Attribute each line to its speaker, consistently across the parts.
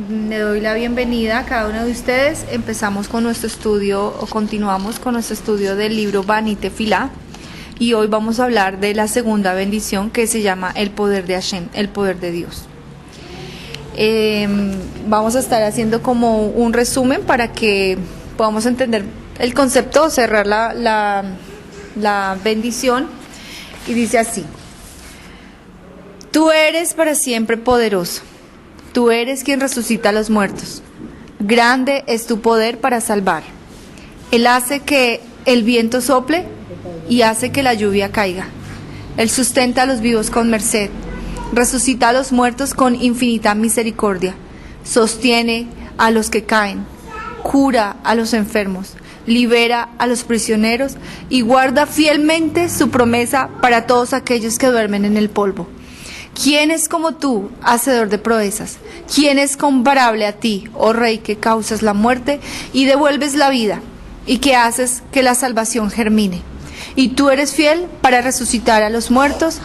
Speaker 1: Le doy la bienvenida a cada uno de ustedes. Empezamos con nuestro estudio, o continuamos con nuestro estudio del libro Bani Tefilá, y hoy vamos a hablar de la segunda bendición, que se llama el poder de Hashem, el poder de Dios. Vamos a estar haciendo como un resumen para que podamos entender el concepto, cerrar la bendición, y dice así: Tú eres para siempre poderoso. Tú eres quien resucita a los muertos. Grande es tu poder para salvar. Él hace que el viento sople y hace que la lluvia caiga. Él sustenta a los vivos con merced. Resucita a los muertos con infinita misericordia. Sostiene a los que caen. Cura a los enfermos. Libera a los prisioneros y guarda fielmente su promesa para todos aquellos que duermen en el polvo. ¿Quién es como tú, hacedor de proezas? ¿Quién es comparable a ti, oh Rey, que causas la muerte y devuelves la vida, y que haces que la salvación germine? Y tú eres fiel para resucitar a los muertos.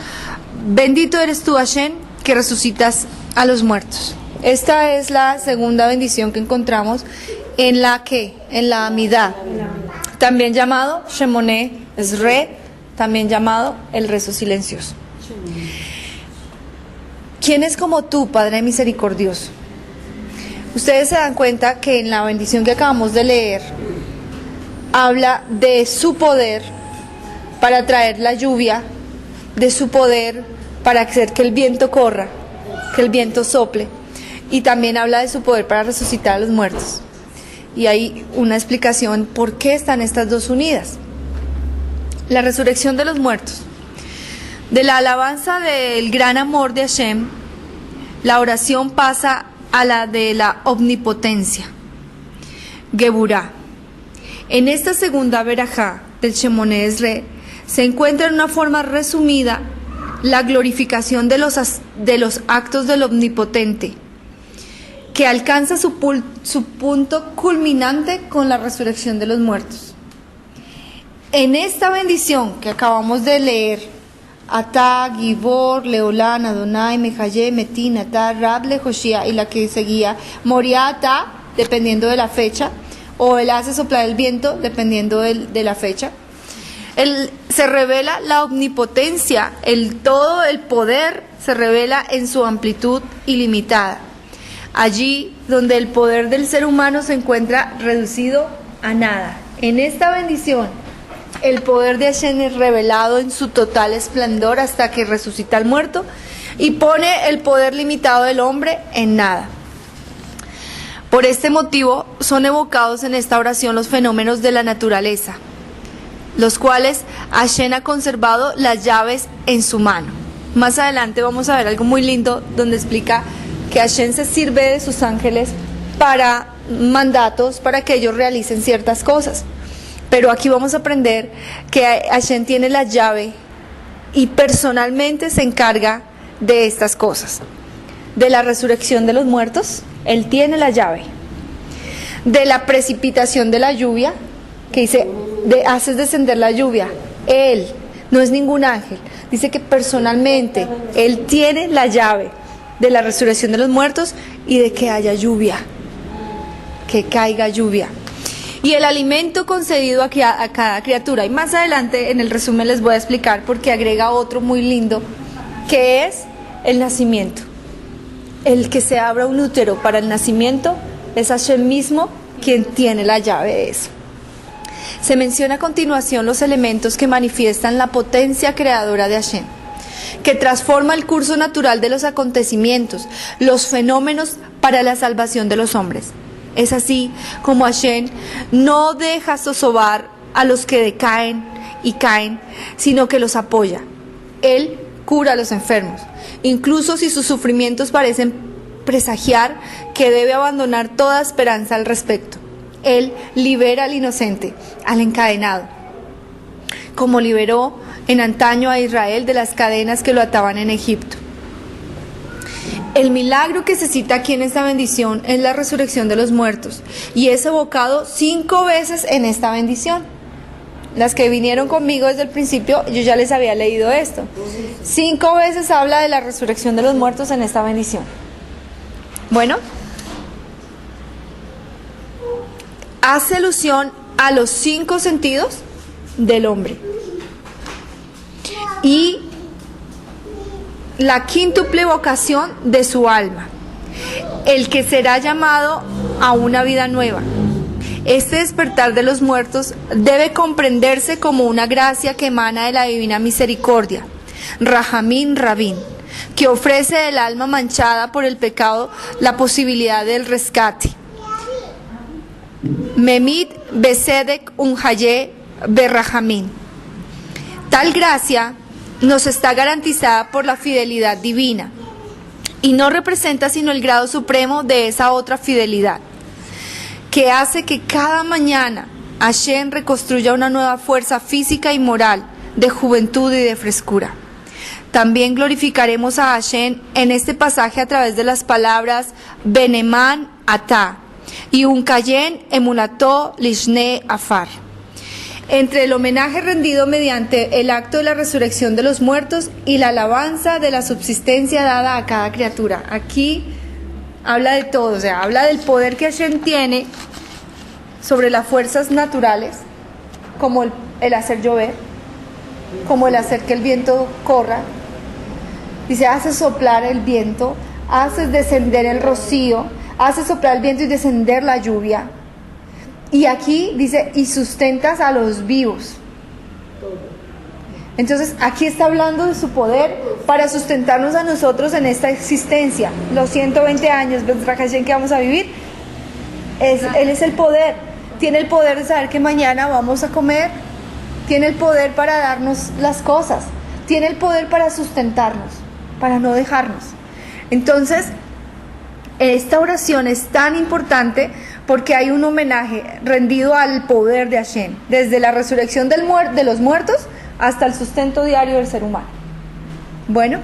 Speaker 1: Bendito eres tú, Hashem, que resucitas a los muertos. Esta es la segunda bendición que encontramos en la Amidá, también llamado Shemoneh Esrei, también llamado el rezo silencioso. ¿Quién es como tú, Padre misericordioso? Ustedes se dan cuenta que en la bendición que acabamos de leer habla de su poder para traer la lluvia, de su poder para hacer que el viento corra, que el viento sople, y también habla de su poder para resucitar a los muertos. Y hay una explicación por qué están estas dos unidas. La resurrección de los muertos. De la alabanza del gran amor de Hashem, la oración pasa a la de la omnipotencia, Geburá. En esta segunda verajá del Shemoneh Esrei se encuentra en una forma resumida la glorificación de los actos del Omnipotente, que alcanza su punto culminante con la resurrección de los muertos. En esta bendición que acabamos de leer, Atá, Gibor, Leolán, Adonai, Mejayé, Metin, Atá, Rab, Lehoshia, y la que seguía, Moria, Atá, dependiendo de la fecha, o él hace soplar el viento, dependiendo de la fecha. Se revela la omnipotencia, todo el poder se revela en su amplitud ilimitada. Allí donde el poder del ser humano se encuentra reducido a nada. En esta bendición, el poder de Hashem es revelado en su total esplendor hasta que resucita al muerto y pone el poder limitado del hombre en nada. Por este motivo son evocados en esta oración los fenómenos de la naturaleza, los cuales Hashem ha conservado las llaves en su mano. Más adelante vamos a ver algo muy lindo donde explica que Hashem se sirve de sus ángeles para mandatos, para que ellos realicen ciertas cosas. Pero aquí vamos a aprender que Hashem tiene la llave y personalmente se encarga de estas cosas. De la resurrección de los muertos, Él tiene la llave. De la precipitación de la lluvia, que dice, haces descender la lluvia. Él, no es ningún ángel. Dice que personalmente Él tiene la llave de la resurrección de los muertos y de que haya lluvia, que caiga lluvia. Y el alimento concedido a cada criatura. Y más adelante en el resumen les voy a explicar porque agrega otro muy lindo, que es el nacimiento. El que se abra un útero para el nacimiento es Hashem mismo quien tiene la llave de eso. Se menciona a continuación los elementos que manifiestan la potencia creadora de Hashem, que transforma el curso natural de los acontecimientos, los fenómenos para la salvación de los hombres. Es así como Hashem no deja zozobrar a los que decaen y caen, sino que los apoya. Él cura a los enfermos, incluso si sus sufrimientos parecen presagiar que debe abandonar toda esperanza al respecto. Él libera al inocente, al encadenado, como liberó en antaño a Israel de las cadenas que lo ataban en Egipto. El milagro que se cita aquí en esta bendición es la resurrección de los muertos y es evocado 5 veces en esta bendición. Las que vinieron conmigo desde el principio, yo ya les había leído esto. 5 veces habla de la resurrección de los muertos en esta bendición. Bueno, hace alusión a los 5 sentidos del hombre. Y la quíntuple vocación de su alma, el que será llamado a una vida nueva. Este despertar de los muertos debe comprenderse como una gracia que emana de la divina misericordia, Rahamín Rabín, que ofrece al alma manchada por el pecado la posibilidad del rescate. Memit Besedek Unhaye Berrahamín. Tal gracia nos está garantizada por la fidelidad divina y no representa sino el grado supremo de esa otra fidelidad, que hace que cada mañana Hashem reconstruya una nueva fuerza física y moral, de juventud y de frescura. También glorificaremos a Hashem en este pasaje a través de las palabras Beneman Atá y Unkayen Emulató Lishne Afar. Entre el homenaje rendido mediante el acto de la resurrección de los muertos y la alabanza de la subsistencia dada a cada criatura. Aquí habla de todo, o sea, habla del poder que Hashem tiene sobre las fuerzas naturales, como el hacer llover, como el hacer que el viento corra. Dice, hace soplar el viento, hace descender el rocío, hace soplar el viento y descender la lluvia. Y aquí dice, y sustentas a los vivos. Entonces aquí está hablando de su poder para sustentarnos a nosotros en esta existencia. Los 120 años que vamos a vivir, Él es el poder. Tiene el poder de saber que mañana vamos a comer. Tiene el poder para darnos las cosas. Tiene el poder para sustentarnos, para no dejarnos. Entonces, esta oración es tan importante porque hay un homenaje rendido al poder de Hashem, desde la resurrección de los muertos hasta el sustento diario del ser humano. Bueno,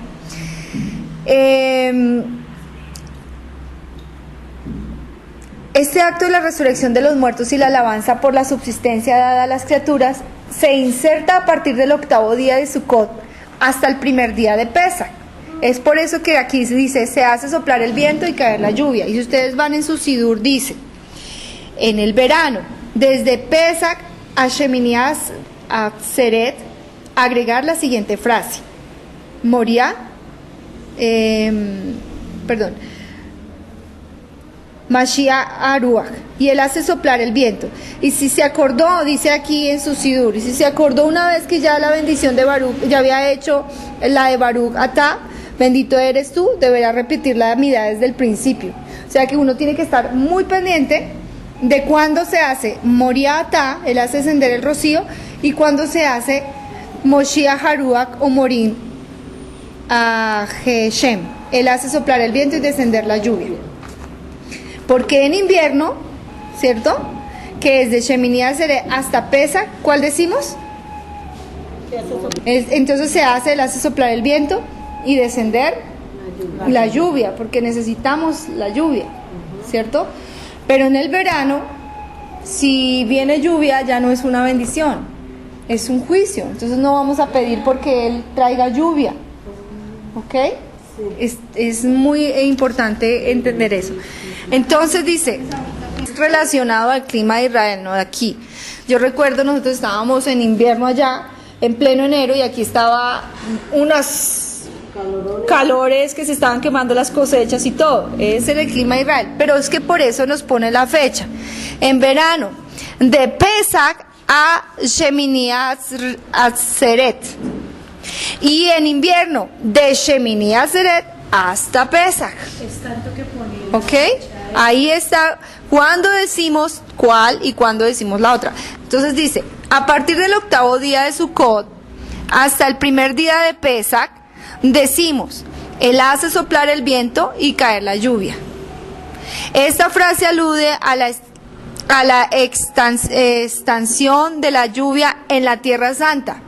Speaker 1: este acto de la resurrección de los muertos y la alabanza por la subsistencia dada a las criaturas se inserta a partir del 8º día de Sukkot hasta el primer día de Pesach. Es por eso que aquí se dice, se hace soplar el viento y caer la lluvia. Y si ustedes van en su Sidur, dice, en el verano, desde Pesach a Shemini Atzeret, agregar la siguiente frase. Moría, Mashiach Aruach, y él hace soplar el viento. Y si se acordó, dice aquí en su Sidur, y si se acordó una vez que ya la bendición de Baruch, ya había hecho la de Baruch Atá, bendito eres tú, deberá repetir la amidad desde el principio. O sea que uno tiene que estar muy pendiente de cuándo se hace Moría Atá, él hace descender el rocío, y cuándo se hace Moshiach Haruach o Morim a Geshem, él hace soplar el viento y descender la lluvia. Porque en invierno, ¿cierto? Que desde Shemini Atzeret hasta Pesach, ¿cuál decimos? Entonces se hace soplar el viento y descender la lluvia, porque necesitamos la lluvia, ¿cierto? Pero en el verano, si viene lluvia, ya no es una bendición, es un juicio. Entonces no vamos a pedir porque Él traiga lluvia, ¿ok? Es muy importante entender eso. Entonces dice, es relacionado al clima de Israel, no de aquí. Yo recuerdo, nosotros estábamos en invierno allá, en pleno enero, y aquí estaba unas calores que se estaban quemando las cosechas y todo. Ese era el clima de Israel. Pero es que por eso nos pone la fecha. En verano, de Pesach a Shemini Atzeret. Y en invierno, de Shemini Atzeret hasta Pesach.
Speaker 2: Es tanto que pone.
Speaker 1: ¿Ok? Ahí está cuando decimos cuál y cuando decimos la otra. Entonces dice, a partir del 8º día de Sukkot hasta el primer día de Pesach, decimos, Él hace soplar el viento y caer la lluvia. Esta frase alude a la extensión de la lluvia en la Tierra Santa,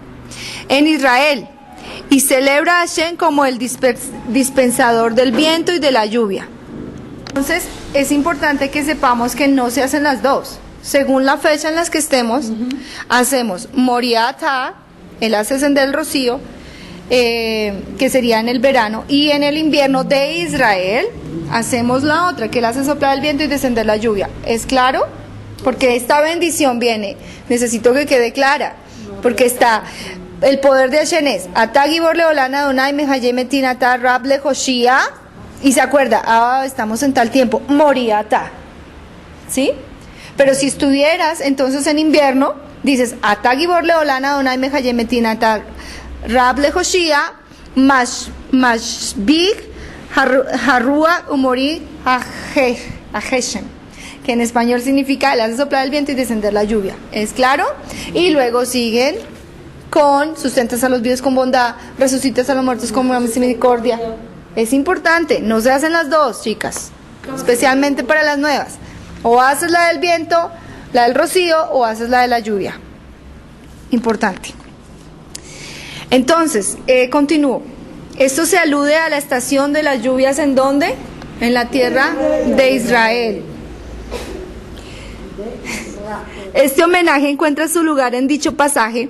Speaker 1: en Israel, y celebra a Hashem como el dispensador del viento y de la lluvia. Entonces, es importante que sepamos que no se hacen las dos. Según la fecha en la que estemos, hacemos Moría Atá, Él hace descender el rocío, que sería en el verano, y en el invierno de Israel hacemos la otra, que Él hace soplar el viento y descender la lluvia. ¿Es claro? porque esta bendición viene, necesito que quede clara, porque está, el poder de Hashem es, Atagi Borleolana Donai Mejayem Tinata Rab Lejoshia, y se acuerda, estamos en tal tiempo, Moriata, ¿sí? Pero si estuvieras entonces en invierno, dices, Atagi Borleolana Donai Mejayem Tinata Rab Lejoshia, Mashbig Harrua Umori Ajeshem, que en español significa, le hace soplar el viento y descender la lluvia, ¿es claro? Y luego siguen con, sustentas a los vivos con bondad, resucitas a los muertos con misericordia. Es importante, no se hacen las dos, chicas, especialmente para las nuevas. O haces la del viento, la del rocío, o haces la de la lluvia. Importante. Entonces, continúo. Esto se alude a la estación de las lluvias, ¿en dónde? En la tierra de Israel. Este homenaje encuentra su lugar en dicho pasaje,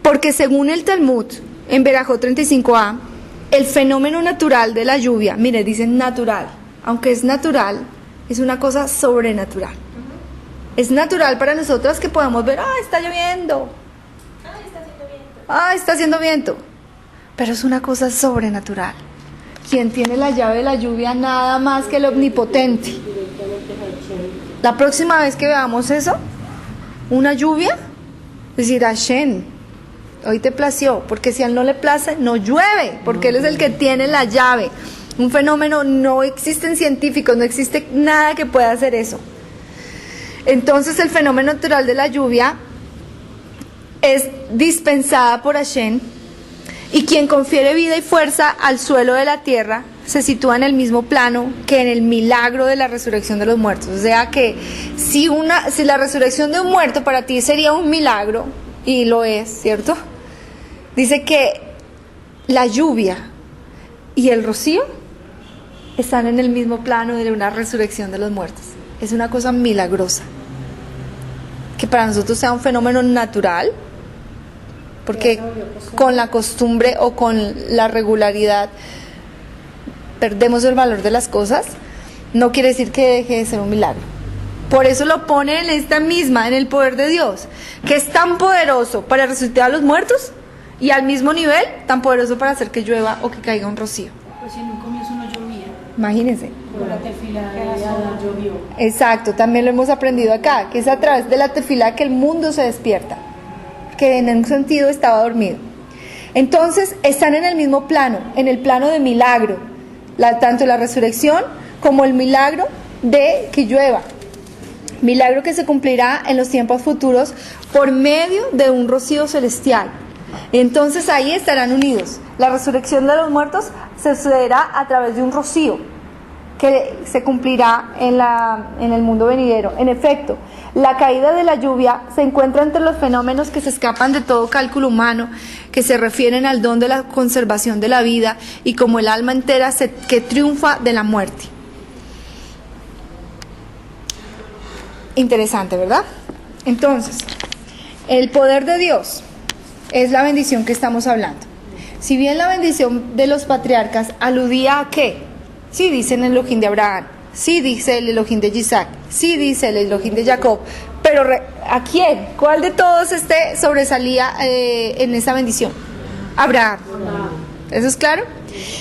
Speaker 1: porque según el Talmud, en Berajot 35a, el fenómeno natural de la lluvia, mire, dicen natural, aunque es natural, es una cosa sobrenatural. Es natural para nosotras que podamos ver, está lloviendo, está haciendo viento, pero es una cosa sobrenatural. Quien tiene la llave de la lluvia nada más que el omnipotente. La próxima vez que veamos eso, una lluvia, decir, Hashem, hoy te plació, porque si a él no le place, no llueve, porque él es el que tiene la llave. Un fenómeno, no existen científicos, no existe nada que pueda hacer eso. Entonces el fenómeno natural de la lluvia es dispensada por Hashem, y quien confiere vida y fuerza al suelo de la tierra se sitúa en el mismo plano que en el milagro de la resurrección de los muertos. O sea que si la resurrección de un muerto para ti sería un milagro, y lo es, ¿cierto? Dice que la lluvia y el rocío están en el mismo plano de una resurrección de los muertos. Es una cosa milagrosa. Que para nosotros sea un fenómeno natural, porque con la costumbre o con la regularidad perdemos el valor de las cosas, no quiere decir que deje de ser un milagro. Por eso lo pone en esta misma, en el poder de Dios, que es tan poderoso para resucitar a los muertos y al mismo nivel tan poderoso para hacer que llueva o que caiga un rocío.
Speaker 2: Pues si en un comienzo no llovía.
Speaker 1: Imagínense.
Speaker 2: Con la tefila llovió.
Speaker 1: Exacto, también lo hemos aprendido acá, que es a través de la tefila que el mundo se despierta, que en un sentido estaba dormido. Entonces están en el mismo plano, en el plano de milagro, tanto la resurrección como el milagro de que llueva, milagro que se cumplirá en los tiempos futuros por medio de un rocío celestial. Entonces ahí estarán unidos. La resurrección de los muertos se sucederá a través de un rocío que se cumplirá en el mundo venidero. En efecto, la caída de la lluvia se encuentra entre los fenómenos que se escapan de todo cálculo humano, que se refieren al don de la conservación de la vida y como el alma entera que triunfa de la muerte. Interesante, ¿verdad? Entonces, el poder de Dios es la bendición que estamos hablando. Si bien la bendición de los patriarcas aludía a ¿qué? Sí dice el Elohim de Abraham, sí dice el Elohim de Isaac, sí dice el Elohim de Jacob, pero ¿a quién? ¿Cuál de todos sobresalía en esa bendición? Abraham. ¿Eso es claro?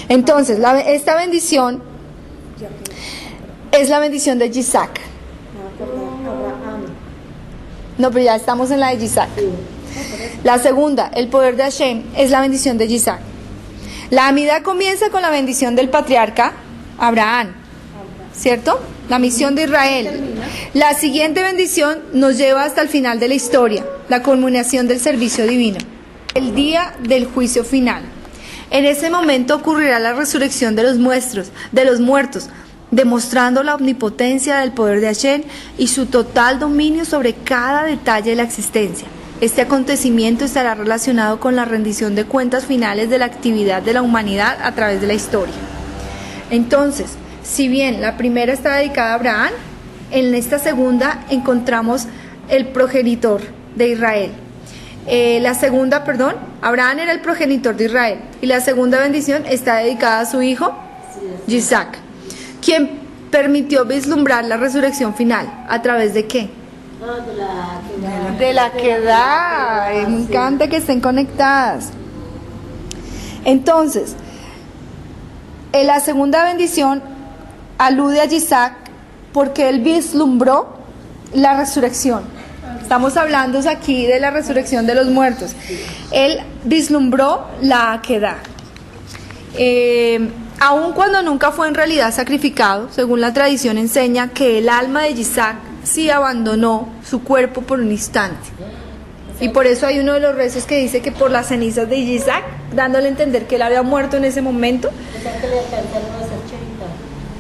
Speaker 1: Entonces, esta bendición es la bendición de Isaac. No, pero ya estamos en la de Isaac. La segunda, el poder de Hashem, es la bendición de Isaac. La Amidá comienza con la bendición del patriarca Abraham, ¿cierto? La misión de Israel. La siguiente bendición nos lleva hasta el final de la historia, la culminación del servicio divino, el día del juicio final. En ese momento ocurrirá la resurrección de los muertos, demostrando la omnipotencia del poder de Hashem y su total dominio sobre cada detalle de la existencia. Este acontecimiento estará relacionado con la rendición de cuentas finales de la actividad de la humanidad a través de la historia. Entonces, si bien la primera está dedicada a Abraham, en esta segunda encontramos el progenitor de Israel. Abraham era el progenitor de Israel, y la segunda bendición está dedicada a su hijo, Isaac, quien permitió vislumbrar la resurrección final. ¿A través de qué?
Speaker 3: No, de la que da.
Speaker 1: De la que da. Me encanta que estén conectadas. Entonces, en la segunda bendición alude a Isaac porque él vislumbró la resurrección. Estamos hablando aquí de la resurrección de los muertos. Él vislumbró la Akedah. Aun cuando nunca fue en realidad sacrificado, según la tradición enseña que el alma de Isaac sí abandonó su cuerpo por un instante. Y por eso hay uno de los rezos que dice que por las cenizas de Isaac, dándole a entender que él había muerto en ese momento.
Speaker 3: O sea que le alcanzaron a hacer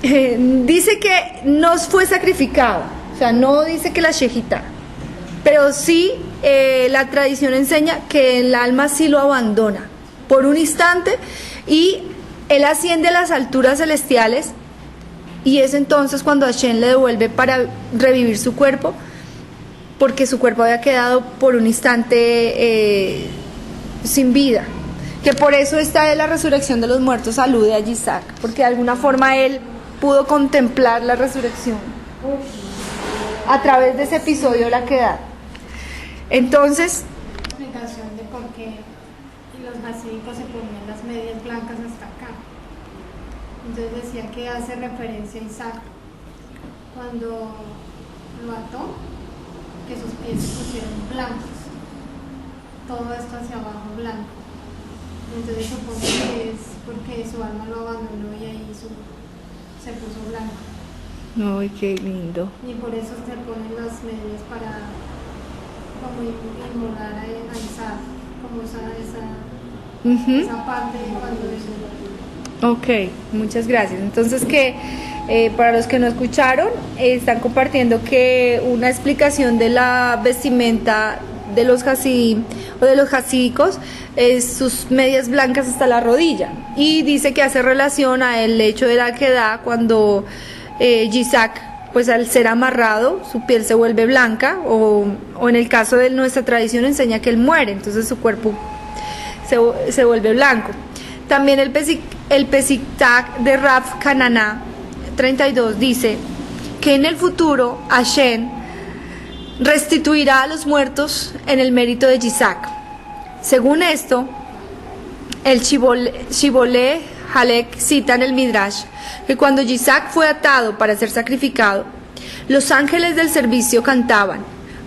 Speaker 3: chejita.
Speaker 1: Dice que no fue sacrificado, o sea, no dice que la shejita, pero sí la tradición enseña que el alma sí lo abandona por un instante y él asciende a las alturas celestiales y es entonces cuando Hashem le devuelve para revivir su cuerpo, porque su cuerpo había quedado por un instante sin vida. Que por eso esta de la resurrección de los muertos alude a Isaac, porque de alguna forma él pudo contemplar la resurrección a través de ese episodio de la Akedah. Entonces,
Speaker 4: Explicación de por qué los hasídicos se ponían las medias blancas hasta acá. Entonces decía que hace referencia a Isaac cuando lo ató, que sus pies se pusieron blancos, todo esto hacia abajo blanco. Entonces supongo que es porque su alma lo abandonó y ahí se puso blanco.
Speaker 1: ay, qué lindo.
Speaker 4: Y por eso se ponen las medias para como inmolar a Isaac, como esa parte cuando eso.
Speaker 1: Ok, muchas gracias. Entonces para los que no escucharon, están compartiendo que una explicación de la vestimenta de los hasidim o de los hasídicos es sus medias blancas hasta la rodilla, y dice que hace relación a el hecho de la Akedah cuando Isaac, pues al ser amarrado, su piel se vuelve blanca, o en el caso de nuestra tradición enseña que él muere, entonces su cuerpo se vuelve blanco. También el Pesictac de Rav Cananá 32 dice que en el futuro Hashem restituirá a los muertos en el mérito de Isaac. Según esto, el Shibboleh Halek cita en el Midrash que cuando Isaac fue atado para ser sacrificado, los ángeles del servicio cantaban: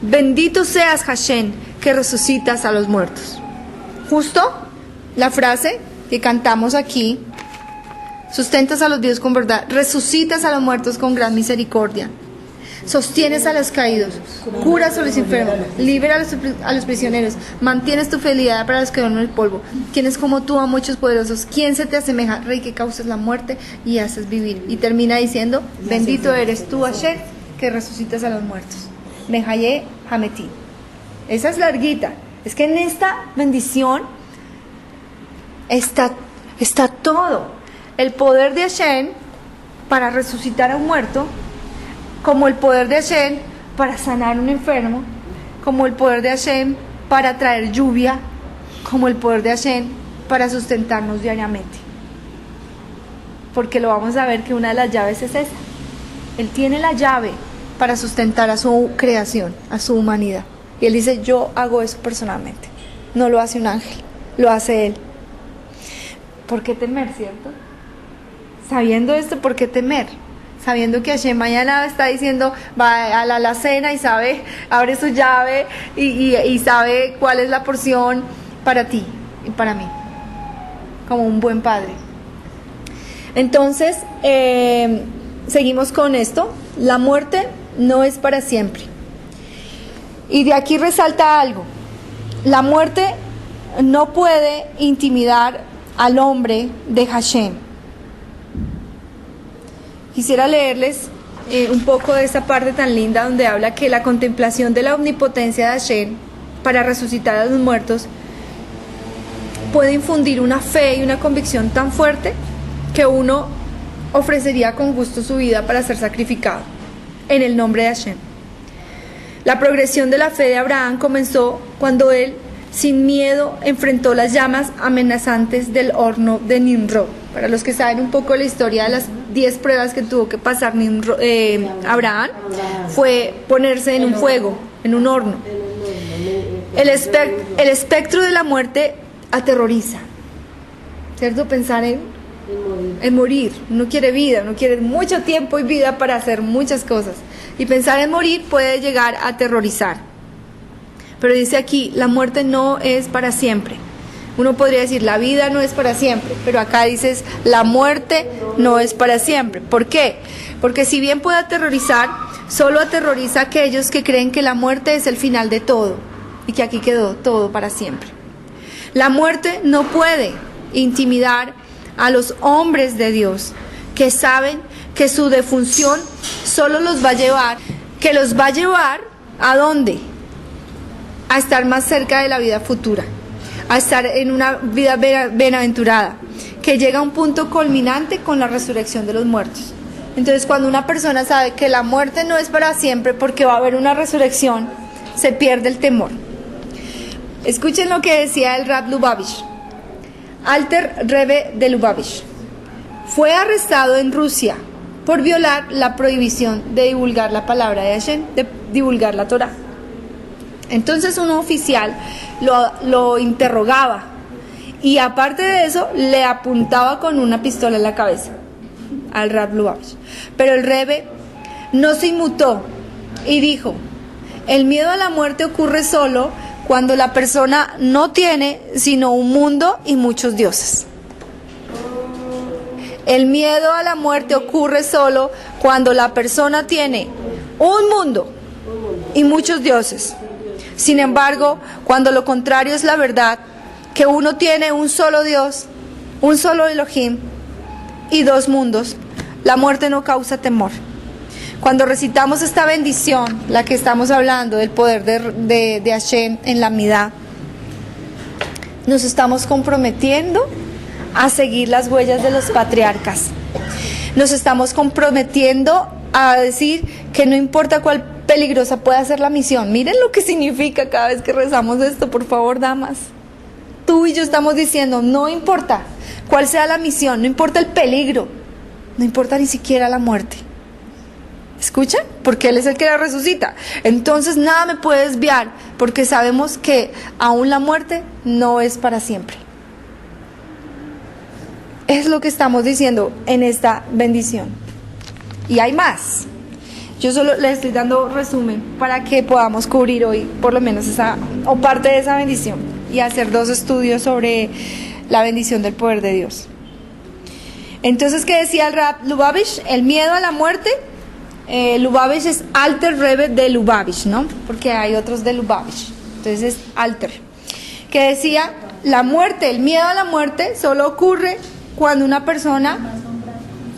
Speaker 1: bendito seas Hashem, que resucitas a los muertos. Justo la frase que cantamos aquí: sustentas a los vivos con verdad, resucitas a los muertos con gran misericordia, sostienes a los caídos, curas a los enfermos, liberas a los prisioneros, mantienes tu fidelidad para los que duermen en el polvo. ¿Quién es como tú a muchos poderosos? ¿Quién se te asemeja? Rey que causas la muerte y haces vivir. Y termina diciendo: bendito eres tú, Hashem, que resucitas a los muertos. Mehaye Hameti. Esa es larguita. Es que en esta bendición está todo. El poder de Hashem para resucitar a un muerto, como el poder de Hashem para sanar a un enfermo, como el poder de Hashem para traer lluvia, como el poder de Hashem para sustentarnos diariamente. Porque lo vamos a ver que una de las llaves es esa. Él tiene la llave para sustentar a su creación, a su humanidad. Y Él dice: yo hago eso personalmente. No lo hace un ángel, lo hace Él. ¿Por qué temer, cierto? Sabiendo esto, ¿por qué temer? Sabiendo que Hashem mañana está diciendo, va a la alacena y sabe, abre su llave y sabe cuál es la porción para ti y para mí, como un buen padre. Entonces, seguimos con esto. La muerte no es para siempre. Y de aquí resalta algo: la muerte no puede intimidar al hombre de Hashem. Quisiera leerles un poco de esa parte tan linda donde habla que la contemplación de la omnipotencia de Hashem para resucitar a los muertos puede infundir una fe y una convicción tan fuerte que uno ofrecería con gusto su vida para ser sacrificado en el nombre de Hashem. La progresión de la fe de Abraham comenzó cuando él, sin miedo, enfrentó las llamas amenazantes del horno de Nimrod. Para los que saben un poco la historia 10 pruebas que tuvo que pasar Abraham fue ponerse en un fuego, en un horno. El espectro de la muerte aterroriza, ¿cierto? Pensar en morir. Uno quiere vida, uno quiere mucho tiempo y vida para hacer muchas cosas. Y pensar en morir puede llegar a aterrorizar. Pero dice aquí, la muerte no es para siempre. Uno podría decir, la vida no es para siempre, pero acá dices, la muerte no es para siempre. ¿Por qué? Porque si bien puede aterrorizar, solo aterroriza a aquellos que creen que la muerte es el final de todo y que aquí quedó todo para siempre. La muerte no puede intimidar a los hombres de Dios, que saben que su defunción solo los va a llevar, ¿a dónde? A estar más cerca de la vida futura, a estar en una vida bienaventurada, que llega a un punto culminante con la resurrección de los muertos. Entonces, cuando una persona sabe que la muerte no es para siempre porque va a haber una resurrección, se pierde el temor. Escuchen lo que decía el Rab Lubavitch. Alter Rebbe de Lubavitch fue arrestado en Rusia por violar la prohibición de divulgar la palabra de Hashem, de divulgar la Torah. Entonces un oficial lo interrogaba y aparte de eso le apuntaba con una pistola en la cabeza al Rab Lubavitch. Pero el Rebbe no se inmutó y dijo, el miedo a la muerte ocurre solo cuando la persona no tiene sino un mundo y muchos dioses. El miedo a la muerte ocurre solo cuando la persona tiene un mundo y muchos dioses. Sin embargo, cuando lo contrario es la verdad, que uno tiene un solo Dios, un solo Elohim y dos mundos, la muerte no causa temor. Cuando recitamos esta bendición, la que estamos hablando, del poder de Hashem en la Midá, nos estamos comprometiendo a seguir las huellas de los patriarcas. Nos estamos comprometiendo a decir que no importa cuál peligrosa pueda ser la misión. Miren lo que significa cada vez que rezamos esto, por favor, damas. Tú y yo estamos diciendo, no importa cuál sea la misión, no importa el peligro, no importa ni siquiera la muerte. ¿Escuchan? Porque Él es el que la resucita. Entonces nada me puede desviar, porque sabemos que aún la muerte no es para siempre. Es lo que estamos diciendo en esta bendición. Y hay más. Yo solo les estoy dando resumen para que podamos cubrir hoy por lo menos esa o parte de esa bendición y hacer 2 estudios sobre la bendición del poder de Dios. Entonces, ¿qué decía el Rab Lubavitch? El miedo a la muerte. Lubavitch es Alter Rebbe de Lubavitch, ¿no? Porque hay otros de Lubavitch. Entonces es Alter. Que decía, la muerte, el miedo a la muerte solo ocurre cuando una persona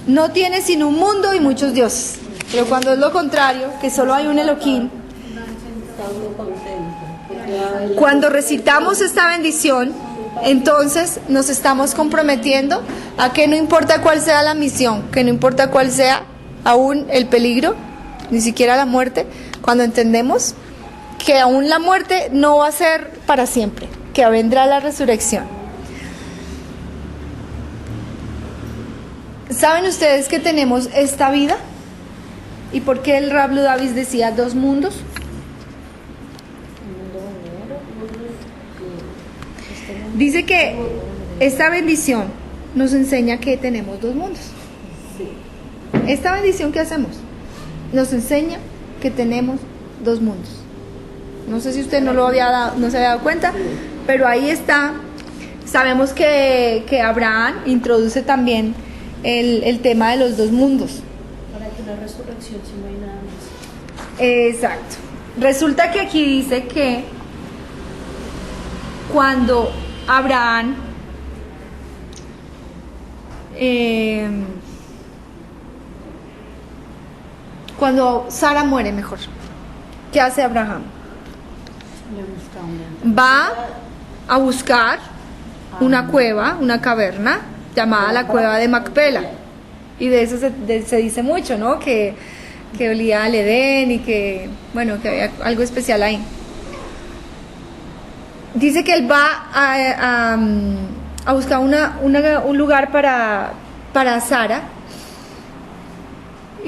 Speaker 1: no tiene sino un mundo y muchos dioses. Pero cuando es lo contrario, que solo hay un Elohim, cuando recitamos esta bendición, entonces nos estamos comprometiendo a que no importa cuál sea la misión, que no importa cuál sea aún el peligro, ni siquiera la muerte, cuando entendemos que aún la muerte no va a ser para siempre, que vendrá la resurrección. ¿Saben ustedes que tenemos esta vida? ¿Y por qué el Rab Lubavitch decía 2 mundos? Dice que esta bendición nos enseña que tenemos 2 mundos. Esta bendición que hacemos nos enseña que tenemos 2 mundos. No sé si usted no se había dado cuenta, pero ahí está. Sabemos que Abraham introduce también el tema de los 2 mundos.
Speaker 2: Para que la resurrección, si no hay nada más.
Speaker 1: Exacto. Resulta que aquí dice que cuando Abraham cuando Sara muere, mejor, ¿qué hace Abraham? Va a buscar una cueva, una caverna llamada la cueva de Macpela, y de eso se dice mucho, ¿no? Que olía al Edén y que, bueno, que había algo especial ahí. Dice que él va a buscar un lugar para Sara,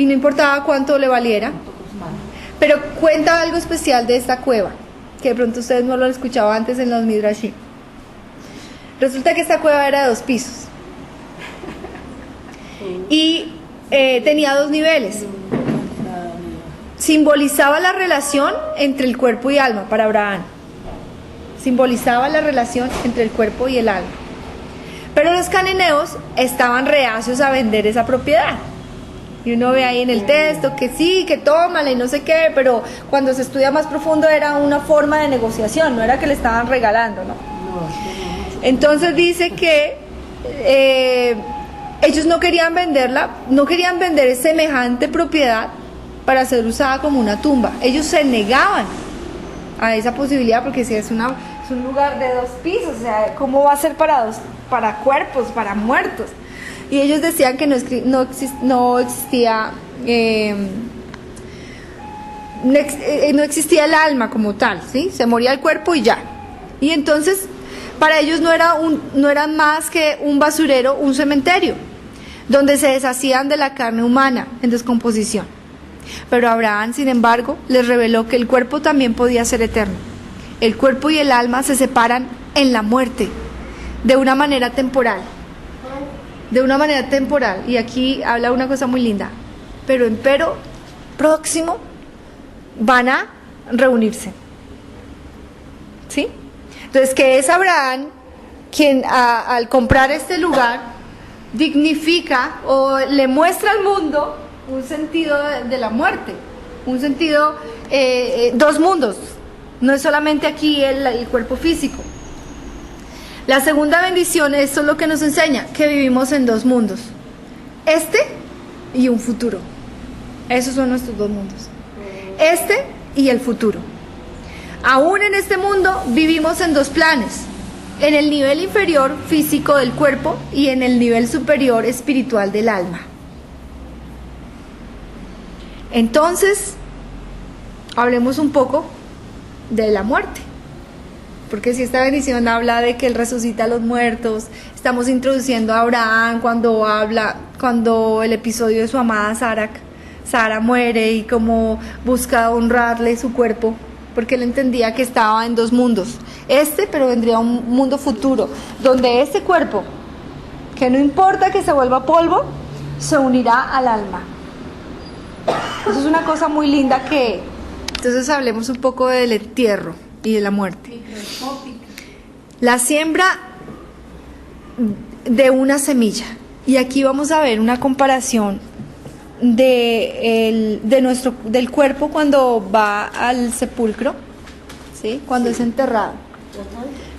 Speaker 1: y no importaba cuánto le valiera. Pero cuenta algo especial de esta cueva, que de pronto ustedes no lo han escuchado antes en los Midrashim. Resulta que esta cueva era de 2 pisos y tenía 2 niveles. Simbolizaba la relación entre el cuerpo y alma para Abraham. Simbolizaba la relación entre el cuerpo y el alma. Pero los cananeos estaban reacios a vender esa propiedad. Y uno ve ahí en el texto que sí, que tómala y no sé qué, pero cuando se estudia más profundo era una forma de negociación, no era que le estaban regalando, ¿no? Entonces dice que ellos no querían venderla, no querían vender semejante propiedad para ser usada como una tumba. Ellos se negaban a esa posibilidad porque si es un lugar de 2 pisos, o sea, ¿cómo va a ser para cuerpos, para muertos? Y ellos decían que no existía el alma como tal, ¿sí? Se moría el cuerpo y ya. Y entonces para ellos no era más que un basurero, un cementerio, donde se deshacían de la carne humana en descomposición. Pero Abraham, sin embargo, les reveló que el cuerpo también podía ser eterno. El cuerpo y el alma se separan en la muerte, de una manera temporal. De una manera temporal. Y aquí habla una cosa muy linda. Pero próximo van a reunirse. ¿Sí? Entonces, que es Abraham quien al comprar este lugar dignifica o le muestra al mundo un sentido de la muerte, un sentido, 2 mundos, no es solamente aquí el cuerpo físico. La segunda bendición, esto es lo que nos enseña, que vivimos en 2 mundos, este y un futuro. Esos son nuestros 2 mundos, este y el futuro. Aún en este mundo vivimos en 2 planes, en el nivel inferior físico del cuerpo y en el nivel superior espiritual del alma. Entonces, hablemos un poco de la muerte, porque si esta bendición habla de que Él resucita a los muertos, estamos introduciendo a Abraham cuando el episodio de su amada Sara muere y cómo busca honrarle su cuerpo, porque él entendía que estaba en 2 mundos, pero vendría un mundo futuro, donde este cuerpo, que no importa que se vuelva polvo, se unirá al alma. Eso es una cosa muy linda que... Entonces hablemos un poco del entierro y de la muerte. La siembra de una semilla. Y aquí vamos a ver una comparación del cuerpo cuando va al sepulcro, ¿sí? Cuando es enterrado.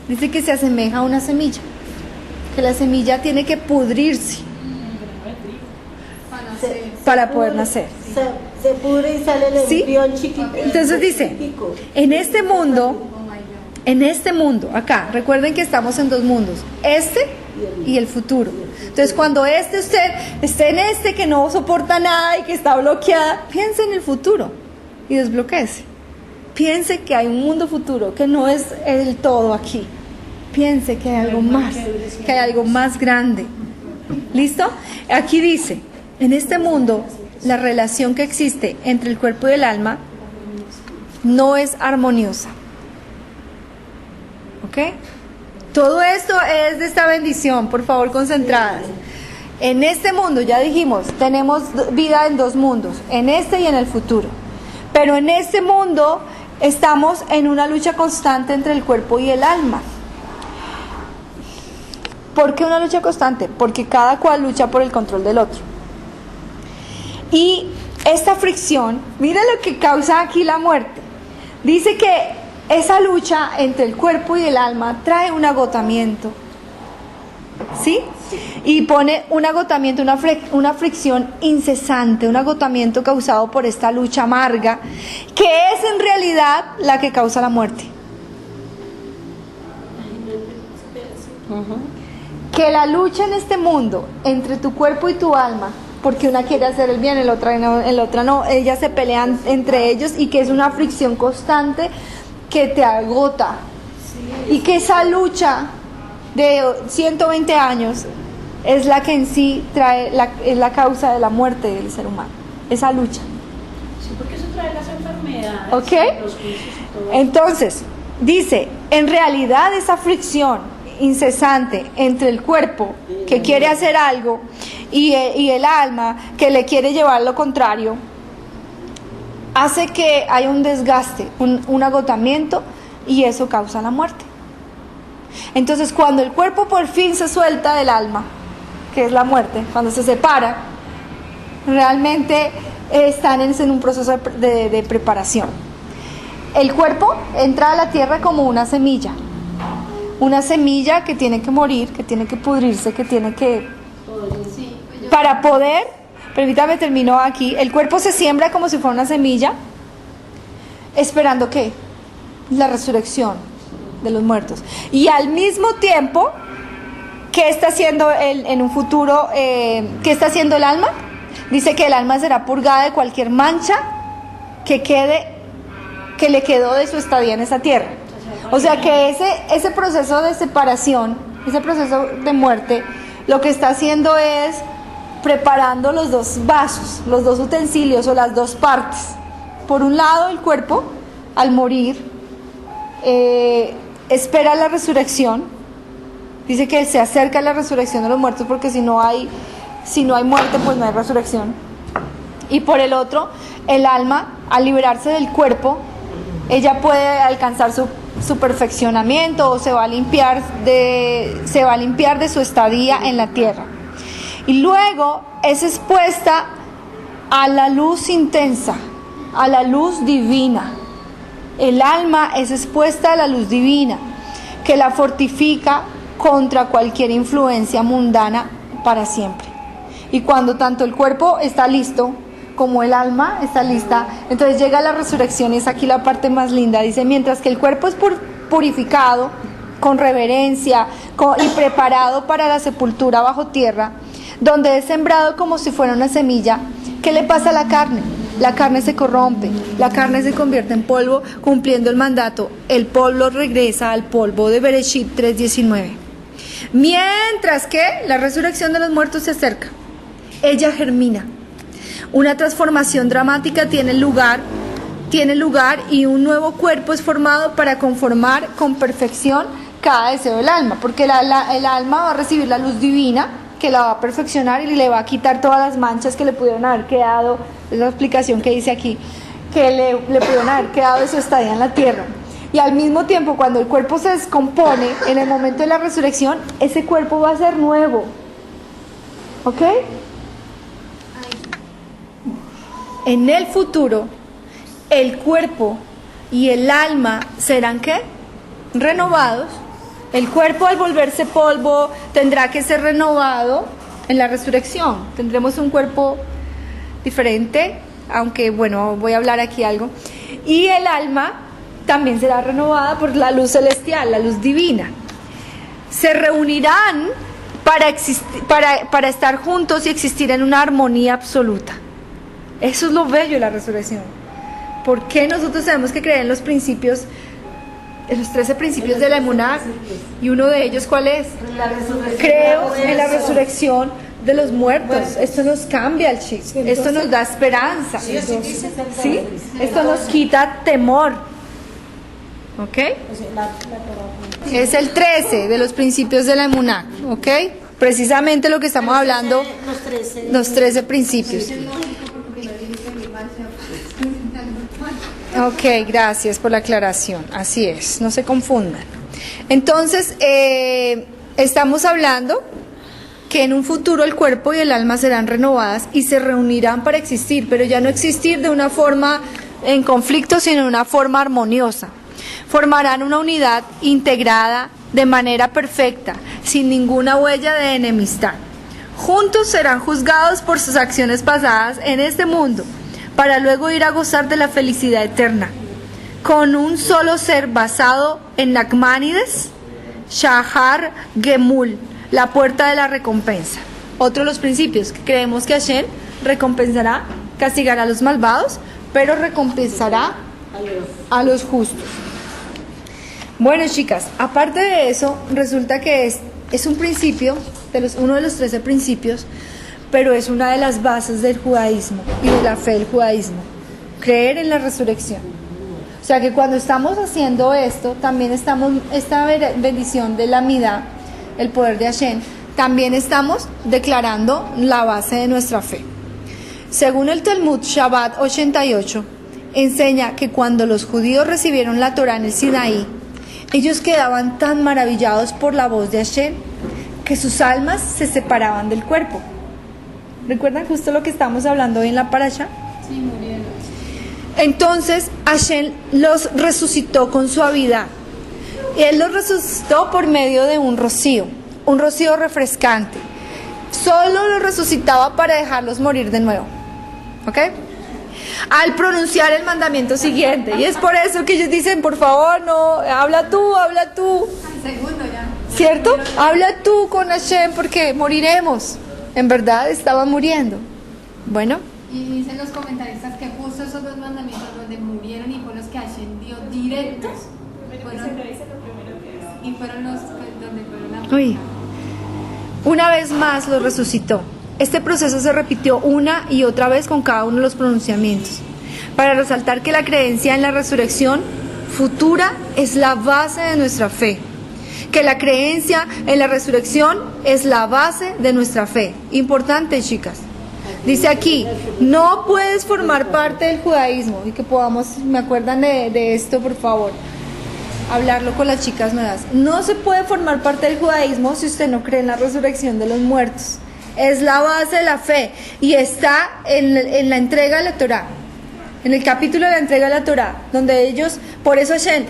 Speaker 1: Dice que se asemeja a una semilla, que la semilla tiene que pudrirse para poder nacer.
Speaker 3: Se pudre y sale el embrión chiquito.
Speaker 1: Entonces dice, en este mundo, acá, recuerden que estamos en 2 mundos, este y el futuro. Entonces cuando usted esté en que no soporta nada y que está bloqueada, piense en el futuro y desbloquéese. Piense que hay un mundo futuro, que no es el todo aquí. Piense que hay algo más, que hay algo más grande. ¿Listo? Aquí dice, en este mundo, la relación que existe entre el cuerpo y el alma no es armoniosa. ¿Ok? Todo esto es de esta bendición, por favor, concentradas. En este mundo, ya dijimos, tenemos vida en 2 mundos, en este y en el futuro. Pero en este mundo estamos en una lucha constante entre el cuerpo y el alma. ¿Por qué una lucha constante? Porque cada cual lucha por el control del otro. Y esta fricción, mira lo que causa aquí la muerte. Dice que esa lucha entre el cuerpo y el alma trae un agotamiento, ¿sí? Y pone un agotamiento, una fricción incesante, un agotamiento causado por esta lucha amarga, que es en realidad la que causa la muerte. Que la lucha en este mundo entre tu cuerpo y tu alma, porque una quiere hacer el bien, el otra no, ellas se pelean entre ellos y que es una fricción constante que te agota, y que esa lucha de 120 años es la que en sí es la causa de la muerte del ser humano. esa lucha.
Speaker 2: Sí, porque eso trae las enfermedades,
Speaker 1: ¿Ok?
Speaker 2: los juicios y todo.
Speaker 1: Entonces, dice, en realidad esa fricción incesante entre el cuerpo que quiere hacer algo y el alma que le quiere llevar lo contrario, hace que haya un desgaste, un agotamiento, y eso causa la muerte. Entonces, cuando el cuerpo por fin se suelta del alma, que es la muerte, cuando se separa, realmente están en un proceso de preparación. El cuerpo entra a la tierra como una semilla que tiene que morir, que tiene que pudrirse, que tiene que...
Speaker 4: Sí, pues yo-
Speaker 1: Para poder, permítame termino aquí, el cuerpo se siembra como si fuera una semilla, esperando ¿qué? La resurrección de los muertos. Y al mismo tiempo, ¿qué está haciendo en un futuro? ¿Qué está haciendo el alma? Dice que el alma será purgada de cualquier mancha que le quedó de su estadía en esa tierra. O sea que ese proceso de separación, ese proceso de muerte, lo que está haciendo es preparando los dos vasos, los dos utensilios o las dos partes. Por un lado, el cuerpo, al morir, espera la resurrección. Dice que se acerca a la resurrección de los muertos, porque si no hay muerte, pues no hay resurrección. Y por el otro, el alma, al liberarse del cuerpo, ella puede alcanzar su perfeccionamiento, o se va a limpiar de su estadía en la tierra. Y luego es expuesta a la luz intensa, a la luz divina. El alma es expuesta a la luz divina, que la fortifica contra cualquier influencia mundana para siempre. Y cuando tanto el cuerpo está listo como el alma está lista, entonces llega la resurrección, y es aquí la parte más linda. Dice, mientras que el cuerpo es purificado con reverencia y preparado para la sepultura bajo tierra, donde es sembrado como si fuera una semilla, ¿qué le pasa a la carne? La carne se corrompe, la carne se convierte en polvo, cumpliendo el mandato. El polvo regresa al polvo, de Bereshit 3:19. Mientras que la resurrección de los muertos se acerca, ella germina. Una transformación dramática tiene lugar y un nuevo cuerpo es formado para conformar con perfección cada deseo del alma, porque el alma va a recibir la luz divina que la va a perfeccionar y le va a quitar todas las manchas que le pudieron haber quedado. Es la explicación que dice aquí, que le pudieron haber quedado de su estadía en la tierra. Y al mismo tiempo, cuando el cuerpo se descompone, en el momento de la resurrección, ese cuerpo va a ser nuevo. ¿Ok? En el futuro, el cuerpo y el alma serán ¿qué? Renovados. El cuerpo, al volverse polvo, tendrá que ser renovado en la resurrección. Tendremos un cuerpo diferente, aunque bueno, voy a hablar aquí algo. Y el alma también será renovada por la luz celestial, la luz divina. Se reunirán para estar juntos y existir en una armonía absoluta. Eso es lo bello de la resurrección. ¿Por qué nosotros tenemos que creer en los principios, en los 13 principios de la emuná? Y uno de ellos, ¿cuál es? Creo en la resurrección de los muertos. Esto nos cambia el chip. Esto nos da esperanza. ¿Sí? Esto nos quita temor. ¿Ok? Es el 13 de los principios de la emuná. ¿Ok? Precisamente lo que estamos hablando, los 13 principios. Ok, gracias por la aclaración. Así es, no se confundan. Entonces, estamos hablando que en un futuro el cuerpo y el alma serán renovadas y se reunirán para existir, pero ya no existir de una forma en conflicto, sino de una forma armoniosa. Formarán una unidad integrada de manera perfecta, sin ninguna huella de enemistad. Juntos serán juzgados por sus acciones pasadas en este mundo, para luego ir a gozar de la felicidad eterna, con un solo ser basado en Nachmanides, Shahar Gemul, la puerta de la recompensa. Otro de los principios, que creemos que Hashem recompensará, castigará a los malvados, pero recompensará a los justos. Bueno, chicas, aparte de eso, resulta que es un principio, uno de los 13 principios, pero es una de las bases del judaísmo y de la fe del judaísmo, creer en la resurrección. O sea que cuando estamos haciendo esto, también estamos, esta bendición de la Midá, el poder de Hashem, también estamos declarando la base de nuestra fe. Según el Talmud Shabbat 88, enseña que cuando los judíos recibieron la Torá en el Sinaí, ellos quedaban tan maravillados por la voz de Hashem que sus almas se separaban del cuerpo. ¿Recuerdan justo lo que estamos hablando hoy en la parasha?
Speaker 2: Sí, murieron.
Speaker 1: Entonces Hashem los resucitó con suavidad. Y Él los resucitó por medio de un rocío refrescante. Solo los resucitaba para dejarlos morir de nuevo. ¿Ok? Al pronunciar el mandamiento siguiente. Y es por eso que ellos dicen, por favor, no, habla tú.
Speaker 4: Segundo ya.
Speaker 1: ¿Cierto? Habla tú con Hashem porque moriremos. En verdad estaban muriendo. Bueno.
Speaker 4: Y dicen los comentaristas que justo esos dos mandamientos donde murieron y fueron los que Hashem dio directos, y fueron los donde fueron a...
Speaker 1: Uy. Una vez más los resucitó. Este proceso se repitió una y otra vez con cada uno de los pronunciamientos, para resaltar que la creencia en la resurrección futura es la base de nuestra fe. Que la creencia en la resurrección es la base de nuestra fe. Importante, chicas. Dice aquí, no puedes formar parte del judaísmo. Y que podamos, me acuerdan de esto, por favor, hablarlo con las chicas nuevas. No se puede formar parte del judaísmo si usted no cree en la resurrección de los muertos. Es la base de la fe y está en la entrega de la Torá, en el capítulo de la entrega de la Torá, donde ellos, por eso Hashem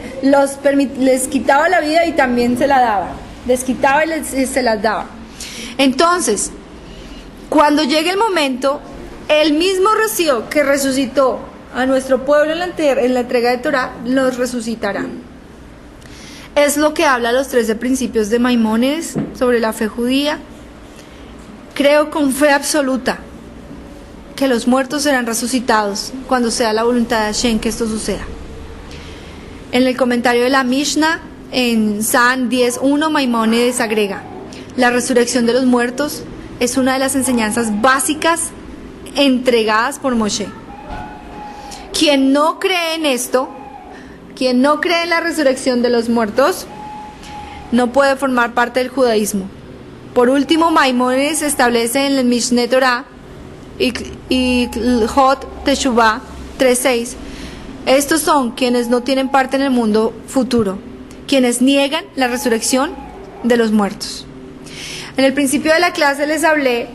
Speaker 1: les quitaba la vida y también se la daba, les quitaba y se las daba. Entonces, cuando llegue el momento, el mismo rocío que resucitó a nuestro pueblo en la entrega de Torá, los resucitará. Es lo que habla los 13 principios de Maimónides sobre la fe judía. Creo con fe absoluta que los muertos serán resucitados cuando sea la voluntad de Hashem que esto suceda. En el comentario de la Mishnah, en San 10.1, Maimónides agrega: la resurrección de los muertos es una de las enseñanzas básicas entregadas por Moshe. Quien no cree en esto, quien no cree en la resurrección de los muertos, no puede formar parte del judaísmo. Por último, Maimónides establece en el Mishneh Torah y Hot Teshuvah 3.6: estos son quienes no tienen parte en el mundo futuro, quienes niegan la resurrección de los muertos. En el principio de la clase les hablé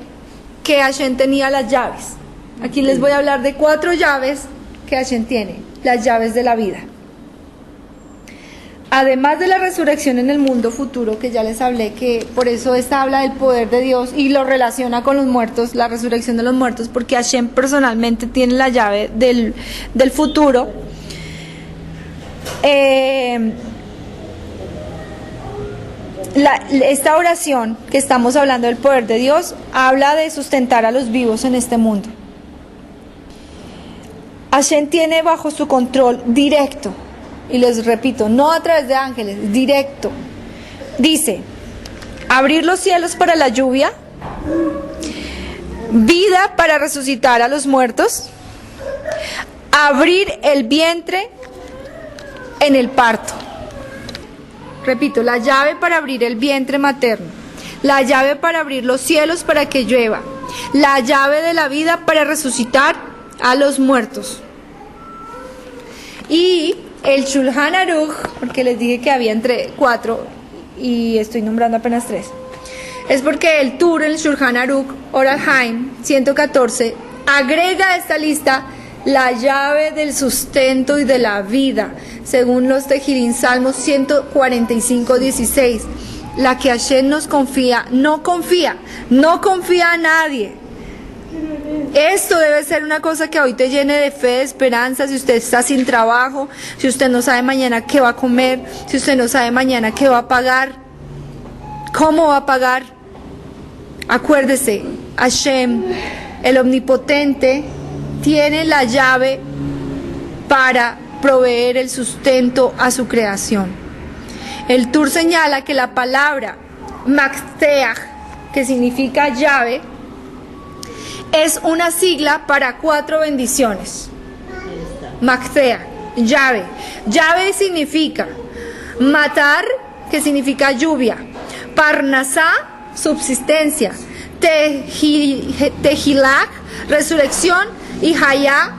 Speaker 1: que Hashem tenía las llaves. Aquí les voy a hablar de 4 llaves que Hashem tiene, las llaves de la vida. Además de la resurrección en el mundo futuro, que ya les hablé, que por eso esta habla del poder de Dios y lo relaciona con los muertos, la resurrección de los muertos, porque Hashem personalmente tiene la llave del futuro. Esta oración que estamos hablando del poder de Dios habla de sustentar a los vivos en este mundo. Hashem tiene bajo su control directo, y les repito, no a través de ángeles, directo. Dice: abrir los cielos para la lluvia, vida para resucitar a los muertos, abrir el vientre en el parto. Repito, la llave para abrir el vientre materno, la llave para abrir los cielos para que llueva, la llave de la vida para resucitar a los muertos. Y el Shulchan Aruch, porque les dije que había entre 4 y estoy nombrando apenas 3, es porque el Tur, el Shulchan Aruch, Oral Haim 114, agrega a esta lista la llave del sustento y de la vida, según los Tejirín, Salmos 145:16, la que Hashem nos confía, no confía a nadie. Esto debe ser una cosa que hoy te llene de fe, de esperanza. Si usted está sin trabajo, si usted no sabe mañana qué va a comer, si usted no sabe mañana qué va a pagar, cómo va a pagar, acuérdese, Hashem, el omnipotente, tiene la llave para proveer el sustento a su creación. El Tur señala que la palabra Mafteach, que significa llave, es una sigla para 4 bendiciones.
Speaker 3: Ahí está.
Speaker 1: Maktea, llave. Llave significa matar, que significa lluvia. Parnasá, subsistencia. Tejilaj, resurrección. Y Hayá,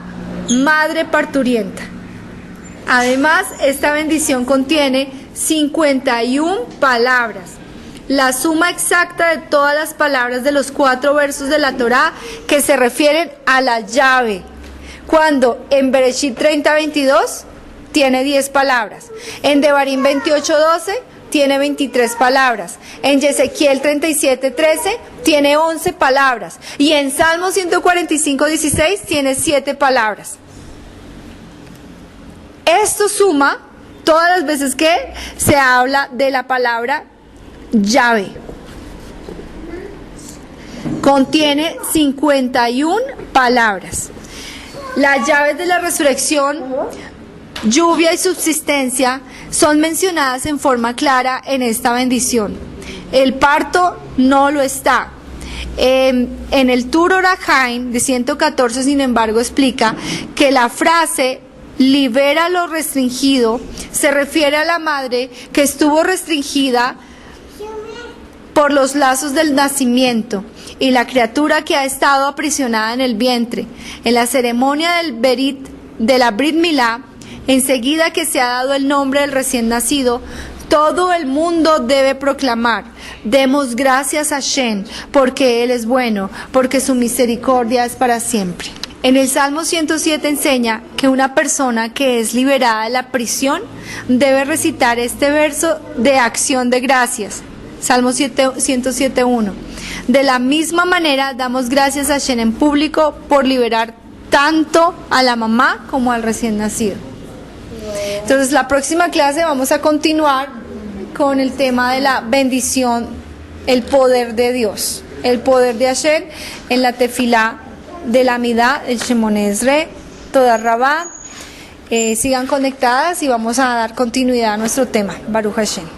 Speaker 1: madre parturienta. Además, esta bendición contiene 51 palabras, la suma exacta de todas las palabras de los 4 versos de la Torá que se refieren a la llave. Cuando en Bereshit 30:22 tiene 10 palabras, en Devarim 28:12 tiene 23 palabras, en Ezequiel 37:13 tiene 11 palabras y en Salmo 145:16 tiene 7 palabras. Esto suma todas las veces que se habla de la palabra llave. Contiene 51 palabras. Las llaves de la resurrección, lluvia y subsistencia son mencionadas en forma clara en esta bendición. El parto no lo está. En el Tur Orahaim de 114, sin embargo, explica que la frase libera lo restringido se refiere a la madre que estuvo restringida por los lazos del nacimiento y la criatura que ha estado aprisionada en el vientre. En la ceremonia del Berit, de la Brit Milá, enseguida que se ha dado el nombre del recién nacido, todo el mundo debe proclamar: demos gracias a Shem, porque Él es bueno, porque su misericordia es para siempre. En el Salmo 107 enseña que una persona que es liberada de la prisión debe recitar este verso de acción de gracias. Salmo 107:1. De la misma manera damos gracias a Shem en público por liberar tanto a la mamá como al recién nacido. Entonces la próxima clase vamos a continuar con el tema de la bendición, el poder de Dios, el poder de Hashem en la tefilá de la Midá, el Shemoneh Esrei, toda Rabá. Sigan conectadas y vamos a dar continuidad a nuestro tema. Baruch Hashem.